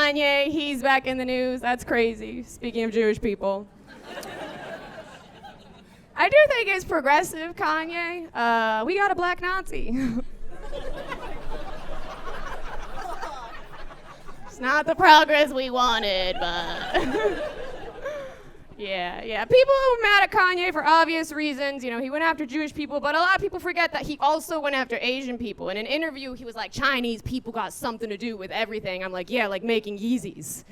Kanye, he's back in the news. That's crazy. Speaking of Jewish people. I do think it's progressive, Kanye. We got a black Nazi. It's not the progress we wanted, but... Yeah. People are mad at Kanye for obvious reasons. You know, he went after Jewish people, but a lot of people forget that he also went after Asian people. In an interview, he was like, Chinese people got something to do with everything. I'm like, yeah, like making Yeezys.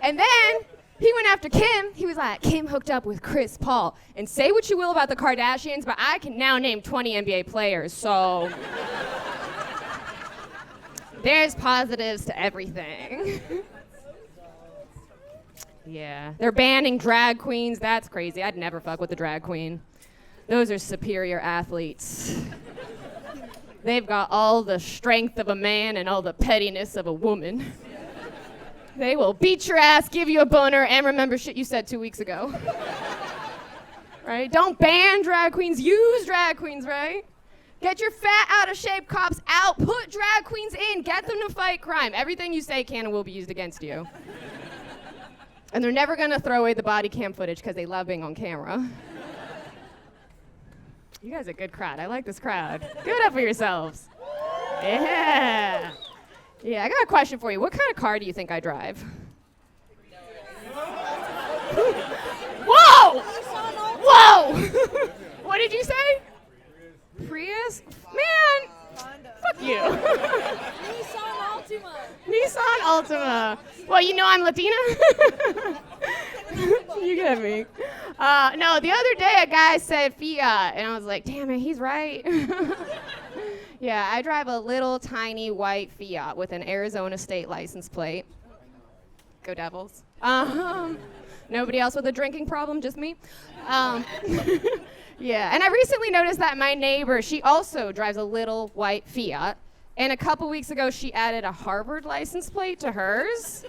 And then he went after Kim. He was like, Kim hooked up with Chris Paul. And say what you will about the Kardashians, but I can now name 20 NBA players, so... There's positives to everything. Yeah, they're banning drag queens. That's crazy. I'd never fuck with a drag queen. Those are superior athletes. They've got all the strength of a man and all the pettiness of a woman. They will beat your ass, give you a boner, and remember shit you said 2 weeks ago. Right? Don't ban drag queens. Use drag queens, right? Get your fat, out-of-shape cops out. Put drag queens in. Get them to fight crime. Everything you say can and will be used against you. And they're never going to throw away the body cam footage because they love being on camera. You guys are a good crowd. I like this crowd. Give it up for yourselves. Yeah. Yeah, I got a question for you. What kind of car do you think I drive? Whoa! Whoa! What did you say? Prius? Man! Fuck you. Nissan Altima. Well, you know I'm Latina. You get me. No, the other day a guy said Fiat, and I was like, damn it, he's right. Yeah, I drive a little tiny white Fiat with an Arizona state license plate. Go Devils. Nobody else with a drinking problem, just me. Yeah, and I recently noticed that my neighbor, she also drives a little white Fiat. And a couple weeks ago, she added a Harvard license plate to hers.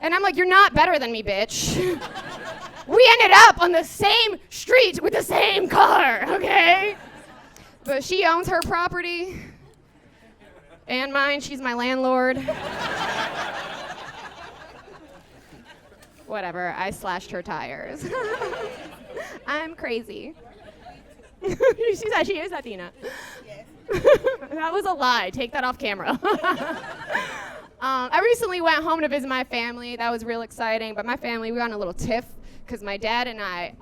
And I'm like, you're not better than me, bitch. We ended up on the same street with the same car, okay? But she owns her property. And mine, she's my landlord. Whatever, I slashed her tires. I'm crazy. She is Latina. Yes. That was a lie. Take that off camera. I recently went home to visit my family. That was real exciting. But my family, we got in a little tiff because my dad and my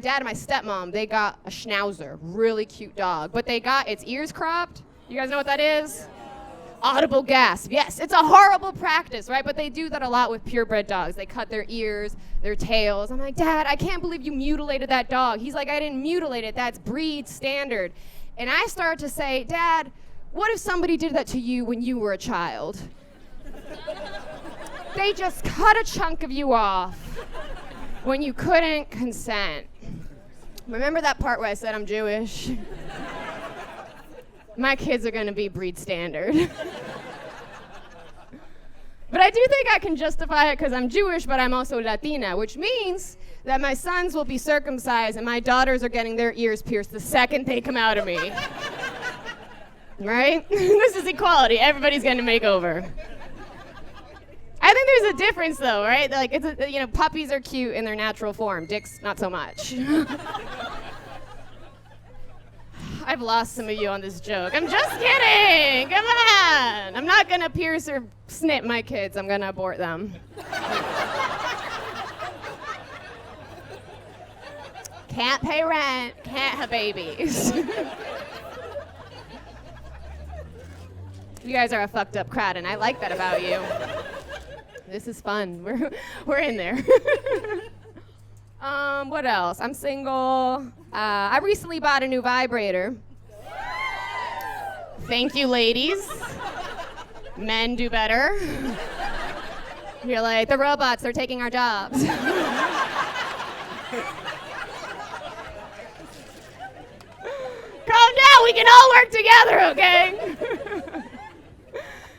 dad and my stepmom, they got a schnauzer, really cute dog. But they got its ears cropped. You guys know what that is? Audible gasp. Yes, it's a horrible practice, right? But they do that a lot with purebred dogs. They cut their ears, their tails. I'm like, Dad, I can't believe you mutilated that dog. He's like, I didn't mutilate it. That's breed standard. And I start to say, Dad, what if somebody did that to you when you were a child? They just cut a chunk of you off when you couldn't consent. Remember that part where I said I'm Jewish? My kids are going to be breed standard. But I do think I can justify it because I'm Jewish, but I'm also Latina, which means that my sons will be circumcised and my daughters are getting their ears pierced the second they come out of me. Right? This is equality. Everybody's getting a makeover. I think there's a difference, though, right? Like, puppies are cute in their natural form. Dicks, not so much. I've lost some of you on this joke. I'm just kidding. Come on. I'm not going to pierce or snip my kids. I'm going to abort them. Can't pay rent. Can't have babies. You guys are a fucked up crowd, and I like that about you. This is fun. We're in there. What else? I'm single. I recently bought a new vibrator. Thank you, ladies. Men do better. You're like, the robots are taking our jobs. Calm down, we can all work together, okay?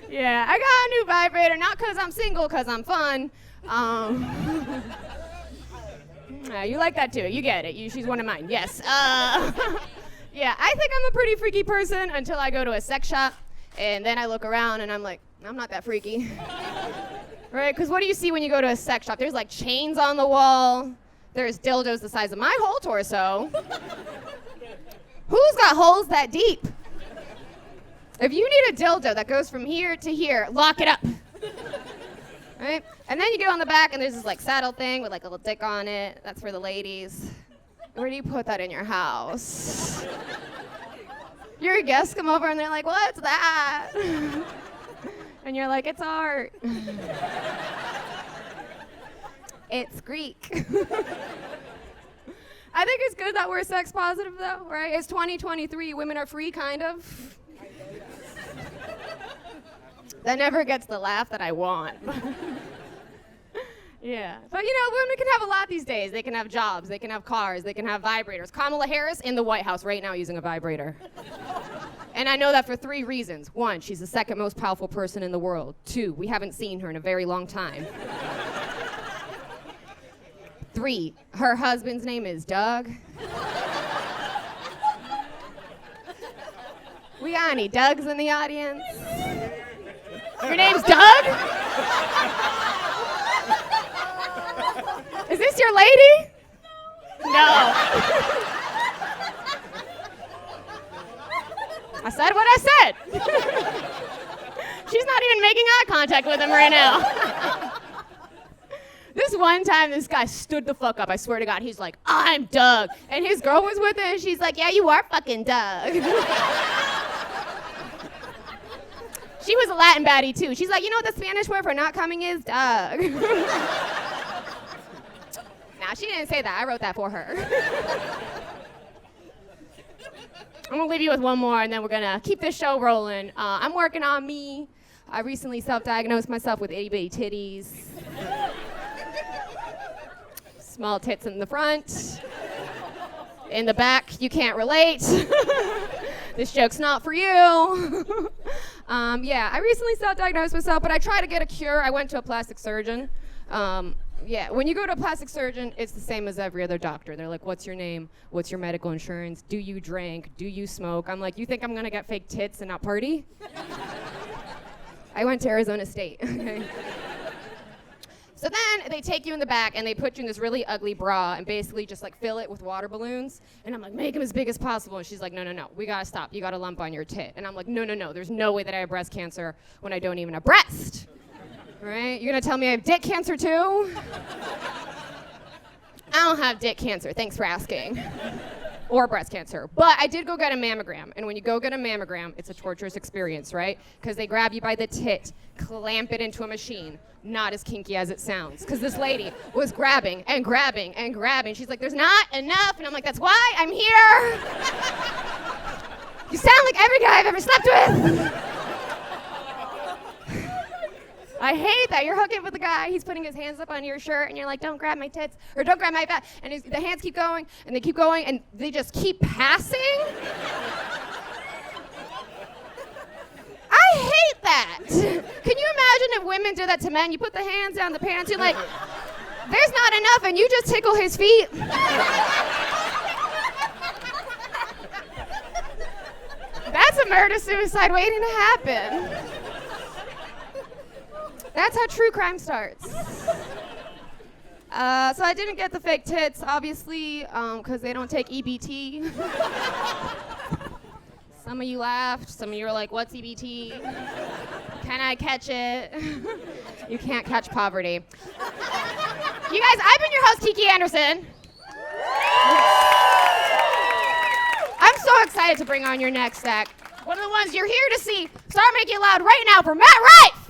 Yeah, I got a new vibrator, not because I'm single, because I'm fun. You like that too, you get it. She's one of mine, yes. Yeah, I think I'm a pretty freaky person until I go to a sex shop And then I look around and I'm like, I'm not that freaky. Right? Because what do you see when you go to a sex shop? There's like chains on the wall. There's dildos the size of my whole torso. Who's got holes that deep? If you need a dildo that goes from here to here, lock it up. Right? And then you go on the back and there's this like saddle thing with like a little dick on it. That's for the ladies. Where do you put that in your house? Your guests come over and they're like, what's that? And you're like, it's art. It's Greek. I think it's good that we're sex positive though, right? It's 2023, women are free, kind of. That never gets the laugh that I want. Yeah, but you know, women can have a lot these days. They can have jobs, they can have cars, they can have vibrators. Kamala Harris in the White House right now using a vibrator. And I know that for 3 reasons. 1, she's the second most powerful person in the world. 2, we haven't seen her in a very long time. 3, her husband's name is Doug. We got any Dougs in the audience? Your name's Doug? Is this your lady? No. I said what I said. She's not even making eye contact with him right now. This one time, this guy stood the fuck up. I swear to God, he's like, I'm Doug. And his girl was with him, and she's like, yeah, you are fucking Doug. She was a Latin baddie, too. She's like, you know what the Spanish word for not coming is? Doug. Nah, she didn't say that. I wrote that for her. I'm gonna leave you with one more, and then we're gonna keep this show rolling. I'm working on me. I recently self-diagnosed myself with itty-bitty titties. Small tits in the front. In the back, you can't relate. This joke's not for you. Yeah, I recently self-diagnosed myself, but I tried to get a cure. I went to a plastic surgeon. Yeah, when you go to a plastic surgeon, it's the same as every other doctor. They're like, what's your name? What's your medical insurance? Do you drink? Do you smoke? I'm like, you think I'm gonna get fake tits and not party? I went to Arizona State, okay? So then they take you in the back and they put you in this really ugly bra and basically just like fill it with water balloons. And I'm like, make them as big as possible. And she's like, no, no, no, we gotta stop. You got a lump on your tit. And I'm like, no, no, no, there's no way that I have breast cancer when I don't even have breast. Right? You're gonna tell me I have dick cancer too? I don't have dick cancer, thanks for asking. Or breast cancer. But I did go get a mammogram. And when you go get a mammogram, it's a torturous experience, right? Because they grab you by the tit, clamp it into a machine. Not as kinky as it sounds. Because this lady was grabbing and grabbing and grabbing. She's like, there's not enough. And I'm like, that's why I'm here. You sound like every guy I've ever slept with. I hate that. You're hooking with a guy, he's putting his hands up on your shirt, and you're like, don't grab my tits, or don't grab my fat. And the hands keep going, and they just keep passing. I hate that. Can you imagine if women did that to men? You put the hands down the pants, you're like, there's not enough, and you just tickle his feet. That's a murder-suicide waiting to happen. That's how true crime starts. So I didn't get the fake tits, obviously, because they don't take EBT. Some of you laughed. Some of you were like, what's EBT? Can I catch it? You can't catch poverty. You guys, I've been your host, Kiki Andersen. I'm so excited to bring on your next act. One of the ones you're here to see. Start making it loud right now for Matt Rife!